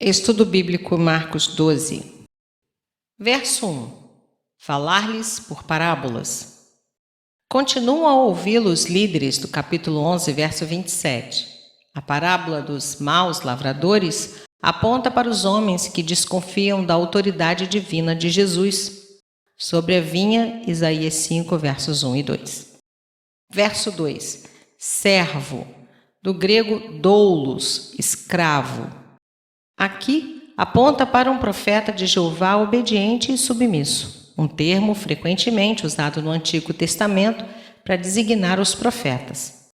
Estudo Bíblico Marcos 12. Verso 1. Falar-lhes por parábolas. Continuam a ouvi-lo os líderes do capítulo 11, verso 27. A parábola dos maus lavradores aponta para os homens que desconfiam da autoridade divina de Jesus. Sobre a vinha, Isaías 5, versos 1 e 2. Verso 2. Servo, do grego doulos, escravo. Aqui aponta para um profeta de Jeová obediente e submisso, um termo frequentemente usado no Antigo Testamento para designar os profetas,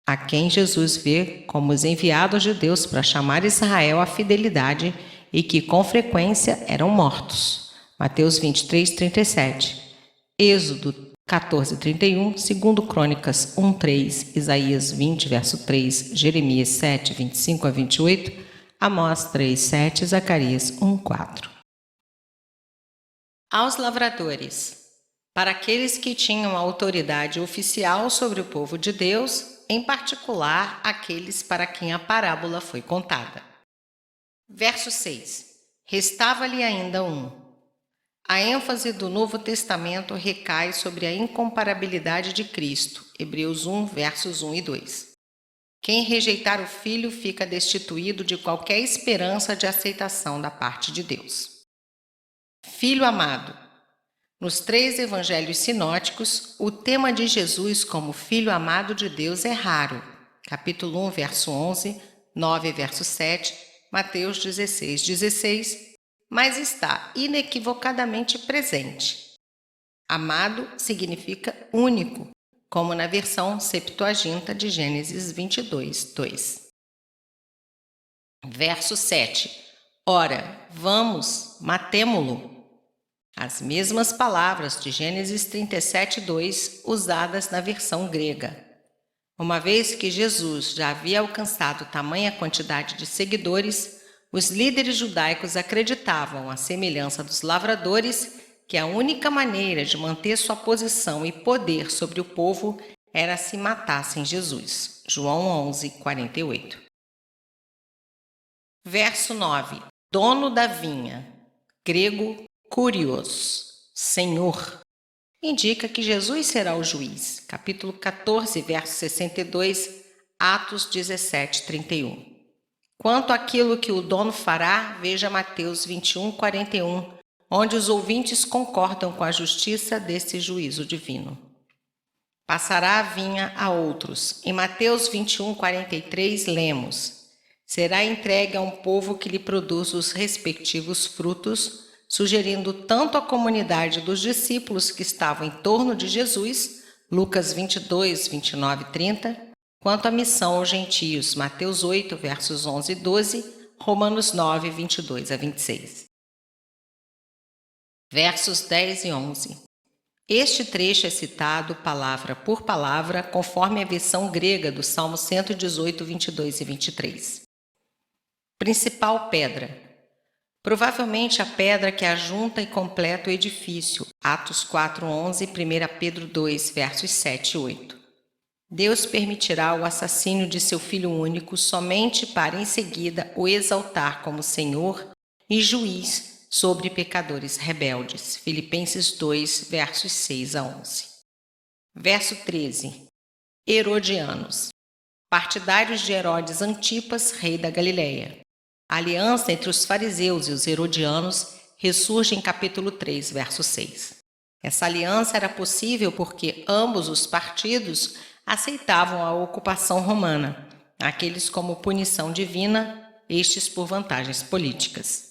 a quem Jesus vê como os enviados de Deus para chamar Israel à fidelidade e que com frequência eram mortos. Mateus 23, 37, Êxodo 14, 31, 2 Crônicas 1, 3, Isaías 20, verso 3, Jeremias 7, 25 a 28, Amós 3, 7, Zacarias 1, 4. Aos lavradores. Para aqueles que tinham autoridade oficial sobre o povo de Deus, em particular aqueles para quem a parábola foi contada. Verso 6. Restava-lhe ainda um. A ênfase do Novo Testamento recai sobre a incomparabilidade de Cristo. Hebreus 1, versos 1 e 2. Quem rejeitar o Filho fica destituído de qualquer esperança de aceitação da parte de Deus. Filho amado. Nos 3 evangelhos sinóticos, o tema de Jesus como Filho amado de Deus é raro. Capítulo 1, verso 11, 9, verso 7, Mateus 16, 16, mas está inequivocadamente presente. Amado significa único, como na versão Septuaginta de Gênesis 22, 2. Verso 7. Ora, vamos, matemo-lo. As mesmas palavras de Gênesis 37, 2, usadas na versão grega. Uma vez que Jesus já havia alcançado tamanha quantidade de seguidores, os líderes judaicos acreditavam, à semelhança dos lavradores, que a única maneira de manter sua posição e poder sobre o povo era se matassem Jesus. João 11, 48. Verso 9. Dono da vinha. Grego, kurios, senhor. Indica que Jesus será o juiz. Capítulo 14, verso 62, Atos 17, 31. Quanto àquilo que o dono fará, veja Mateus 21, 41, onde os ouvintes concordam com a justiça desse juízo divino. Passará a vinha a outros. Em Mateus 21, 43, lemos: será entregue a um povo que lhe produz os respectivos frutos, sugerindo tanto à comunidade dos discípulos que estavam em torno de Jesus, Lucas 22, 29 e 30, quanto à missão aos gentios, Mateus 8, versos 11 e 12, Romanos 9, 22 a 26. Versos 10 e 11. Este trecho é citado palavra por palavra, conforme a versão grega do Salmo 118, 22 e 23. Principal pedra. Provavelmente a pedra que ajunta e completa o edifício, Atos 4, 11 e 1 Pedro 2, versos 7 e 8. Deus permitirá o assassínio de seu Filho único somente para, em seguida, o exaltar como Senhor e Juiz sobre pecadores rebeldes. Filipenses 2, versos 6 a 11. Verso 13. Herodianos. Partidários de Herodes Antipas, rei da Galileia. A aliança entre os fariseus e os herodianos ressurge em capítulo 3, verso 6. Essa aliança era possível porque ambos os partidos aceitavam a ocupação romana, aqueles como punição divina, estes por vantagens políticas.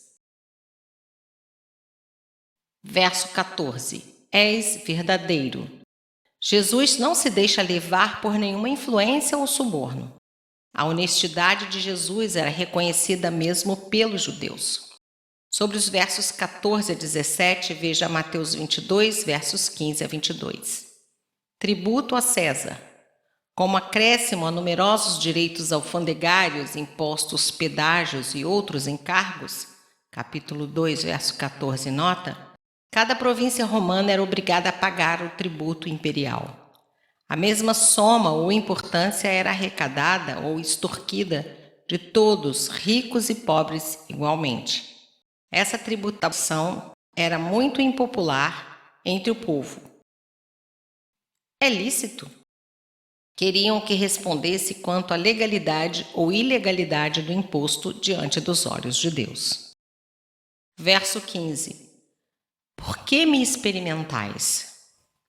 Verso 14. És verdadeiro. Jesus não se deixa levar por nenhuma influência ou suborno. A honestidade de Jesus era reconhecida mesmo pelos judeus. Sobre os versos 14 a 17, veja Mateus 22, versos 15 a 22. Tributo a César. Como acréscimo a numerosos direitos alfandegários, impostos, pedágios e outros encargos, capítulo 2, verso 14, nota, cada província romana era obrigada a pagar o tributo imperial. A mesma soma ou importância era arrecadada ou extorquida de todos, ricos e pobres igualmente. Essa tributação era muito impopular entre o povo. É lícito? Queriam que respondesse quanto à legalidade ou ilegalidade do imposto diante dos olhos de Deus. Verso 15. Por que me experimentais?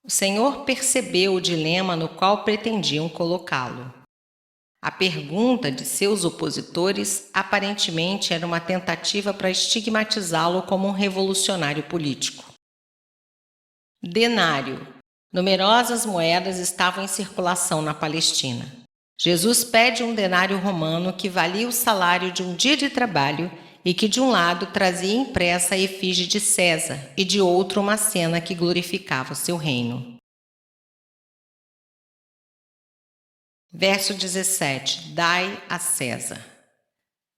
O Senhor percebeu o dilema no qual pretendiam colocá-lo. A pergunta de seus opositores aparentemente era uma tentativa para estigmatizá-lo como um revolucionário político. Denário. Numerosas moedas estavam em circulação na Palestina. Jesus pede um denário romano que valia o salário de um dia de trabalho e que de um lado trazia impressa a efígie de César e de outro uma cena que glorificava o seu reino. Verso 17. Dai a César.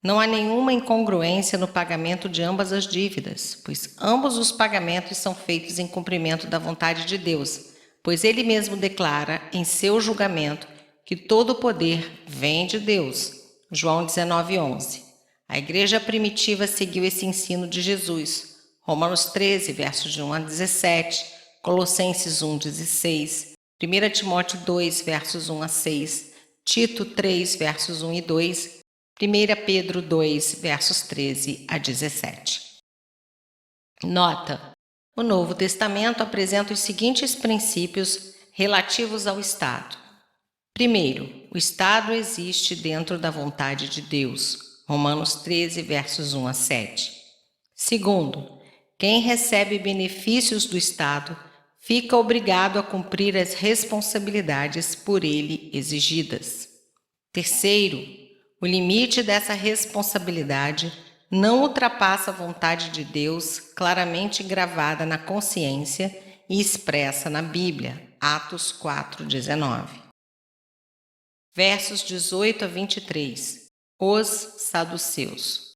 Não há nenhuma incongruência no pagamento de ambas as dívidas, pois ambos os pagamentos são feitos em cumprimento da vontade de Deus, pois ele mesmo declara em seu julgamento que todo o poder vem de Deus. João 19:11. A igreja primitiva seguiu esse ensino de Jesus. Romanos 13, versos de 1 a 17, Colossenses 1:16, 1 Timóteo 2, versos 1 a 6, Tito 3, versos 1 e 2, 1 Pedro 2, versos 13 a 17. Nota: o Novo Testamento apresenta os seguintes princípios relativos ao Estado. Primeiro, o Estado existe dentro da vontade de Deus. Romanos 13, versos 1 a 7. Segundo, quem recebe benefícios do Estado fica obrigado a cumprir as responsabilidades por ele exigidas. Terceiro, o limite dessa responsabilidade não ultrapassa a vontade de Deus claramente gravada na consciência e expressa na Bíblia, Atos 4:19. Versos 18 a 23. Os saduceus.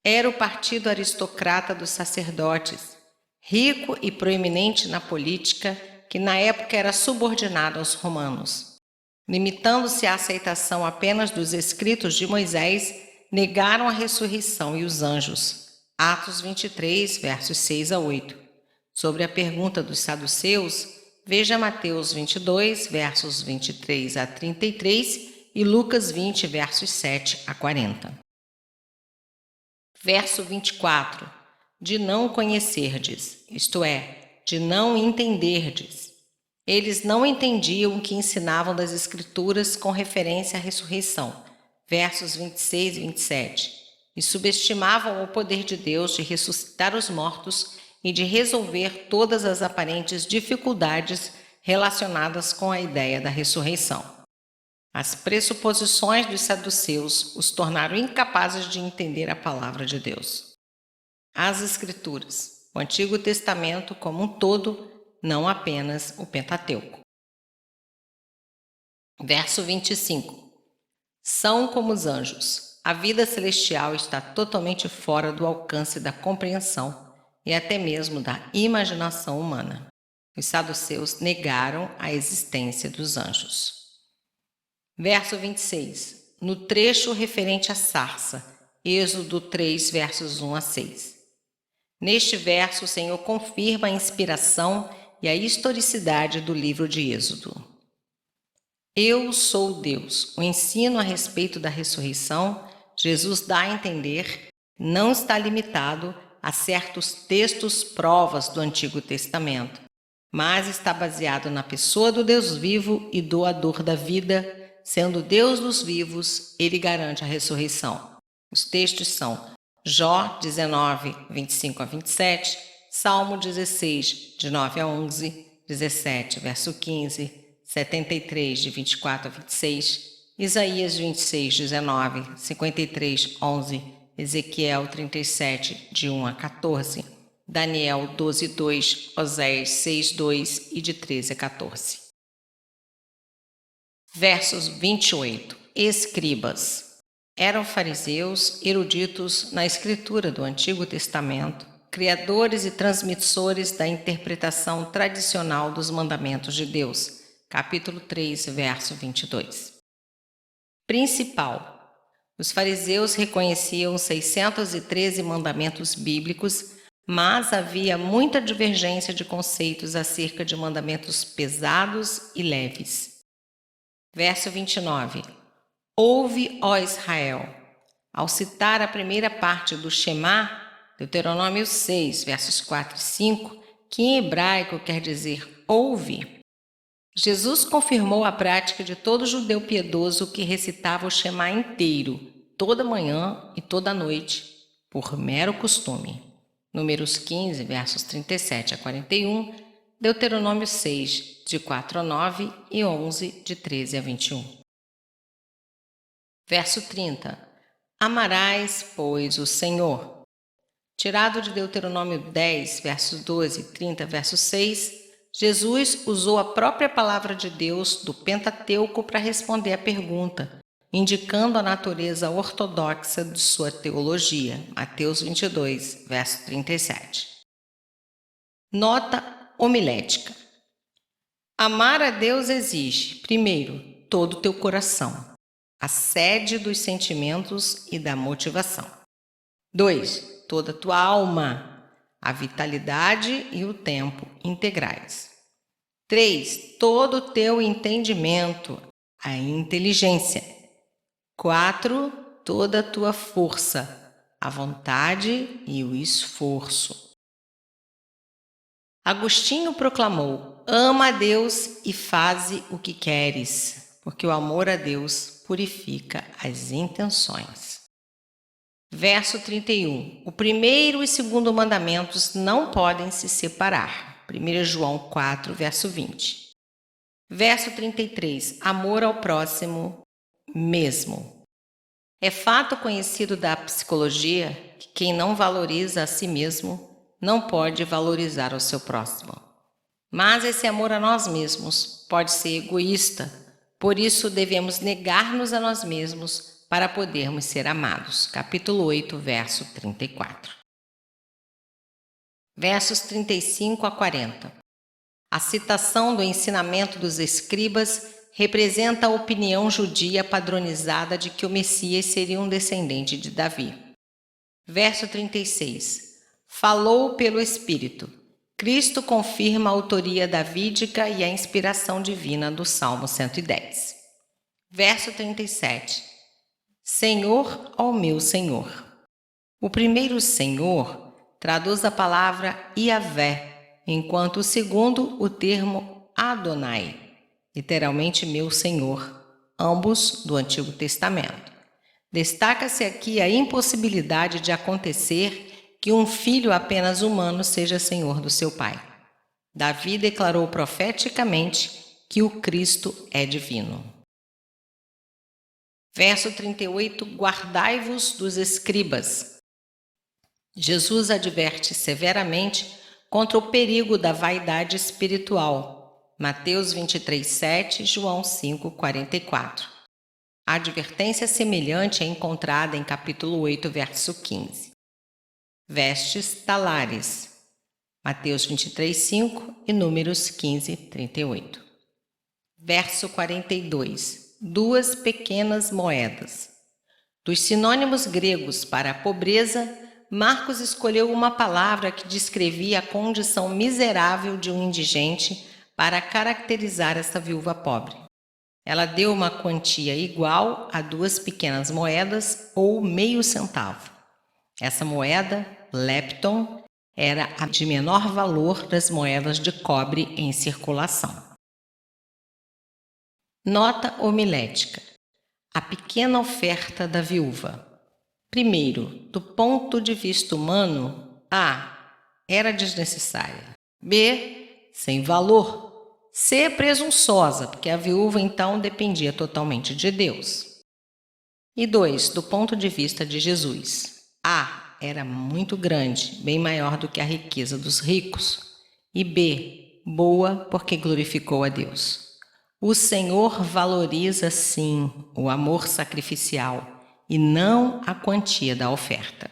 Era o partido aristocrata dos sacerdotes, rico e proeminente na política, que na época era subordinado aos romanos. Limitando-se à aceitação apenas dos escritos de Moisés, negaram a ressurreição e os anjos. Atos 23, versos 6 a 8. Sobre a pergunta dos saduceus, veja Mateus 22, versos 23 a 33 e Lucas 20, versos 7 a 40. Verso 24. De não conhecerdes, isto é, de não entenderdes. Eles não entendiam o que ensinavam das Escrituras com referência à ressurreição, versos 26 e 27, e subestimavam o poder de Deus de ressuscitar os mortos e de resolver todas as aparentes dificuldades relacionadas com a ideia da ressurreição. As pressuposições dos saduceus os tornaram incapazes de entender a palavra de Deus. As Escrituras, o Antigo Testamento como um todo, não apenas o Pentateuco. Verso 25. São como os anjos. A vida celestial está totalmente fora do alcance da compreensão e até mesmo da imaginação humana. Os saduceus negaram a existência dos anjos. Verso 26. No trecho referente à sarça, Êxodo 3, versos 1 a 6. Neste verso, o Senhor confirma a inspiração e a historicidade do livro de Êxodo. Eu sou Deus. O ensino a respeito da ressurreição, Jesus dá a entender, não está limitado a certos textos provas do Antigo Testamento, mas está baseado na pessoa do Deus vivo e doador da vida. Sendo Deus dos vivos, ele garante a ressurreição. Os textos são Jó 19, 25 a 27, Salmo 16, de 9 a 11, 17, verso 15, 73, de 24 a 26, Isaías 26, 19, 53, 11, Ezequiel 37, de 1 a 14, Daniel 12, 2, Oséias 6, 2 e de 13 a 14. Versos 28. Escribas. Eram fariseus eruditos na escritura do Antigo Testamento, criadores e transmissores da interpretação tradicional dos mandamentos de Deus. Capítulo 3, verso 22. Principal. Os fariseus reconheciam 613 mandamentos bíblicos, mas havia muita divergência de conceitos acerca de mandamentos pesados e leves. Verso 29. Ouve, ó Israel. Ao citar a primeira parte do Shema, Deuteronômio 6, versos 4 e 5, que em hebraico quer dizer ouve, Jesus confirmou a prática de todo judeu piedoso que recitava o Shema inteiro, toda manhã e toda noite, por mero costume. Números 15, versos 37 a 41, Deuteronômio 6, de 4 a 9 e 11, de 13 a 21. Verso 30. Amarás, pois, o Senhor. Tirado de Deuteronômio 10, versos 12 e 30, verso 6, Jesus usou a própria palavra de Deus do Pentateuco para responder à pergunta, indicando a natureza ortodoxa de sua teologia. Mateus 22, verso 37. Nota homilética. Amar a Deus exige, primeiro, todo o teu coração, a sede dos sentimentos e da motivação. 2. Toda a tua alma, a vitalidade e o tempo integrais. 3. Todo o teu entendimento, a inteligência. 4. Toda a tua força, a vontade e o esforço. Agostinho proclamou: ama a Deus e faze o que queres, porque o amor a Deus purifica as intenções. Verso 31. O primeiro e segundo mandamentos não podem se separar. 1 João 4, verso 20. Verso 33. Amor ao próximo mesmo. É fato conhecido da psicologia que quem não valoriza a si mesmo não pode valorizar o seu próximo. Mas esse amor a nós mesmos pode ser egoísta, por isso devemos negar-nos a nós mesmos para podermos ser amados. Capítulo 8, verso 34. Versos 35 a 40. A citação do ensinamento dos escribas representa a opinião judia padronizada de que o Messias seria um descendente de Davi. Verso 36. Falou pelo Espírito. Cristo confirma a autoria davídica e a inspiração divina do Salmo 110. Verso 37. Senhor ao meu Senhor. O primeiro Senhor traduz a palavra Iavé, enquanto o segundo o termo Adonai, literalmente meu Senhor, ambos do Antigo Testamento. Destaca-se aqui a impossibilidade de acontecer que um filho apenas humano seja senhor do seu pai. Davi declarou profeticamente que o Cristo é divino. Verso 38. Guardai-vos dos escribas. Jesus adverte severamente contra o perigo da vaidade espiritual. Mateus 23, 7, João 5, 44. A advertência semelhante é encontrada em capítulo 8, verso 15. Vestes talares. Mateus 23, 5 e Números 15, 38. Verso 42. Duas pequenas moedas. Dos sinônimos gregos para a pobreza, Marcos escolheu uma palavra que descrevia a condição miserável de um indigente para caracterizar essa viúva pobre. Ela deu uma quantia igual a 2 pequenas moedas ou meio centavo. Essa moeda, lepton, era a de menor valor das moedas de cobre em circulação. Nota homilética. A pequena oferta da viúva. Primeiro, do ponto de vista humano, A. Era desnecessária. B. Sem valor. C. Presunçosa, porque a viúva então dependia totalmente de Deus. E 2. Do ponto de vista de Jesus. A. Era muito grande, bem maior do que a riqueza dos ricos. E B. Boa, porque glorificou a Deus. O Senhor valoriza, sim, o amor sacrificial e não a quantia da oferta.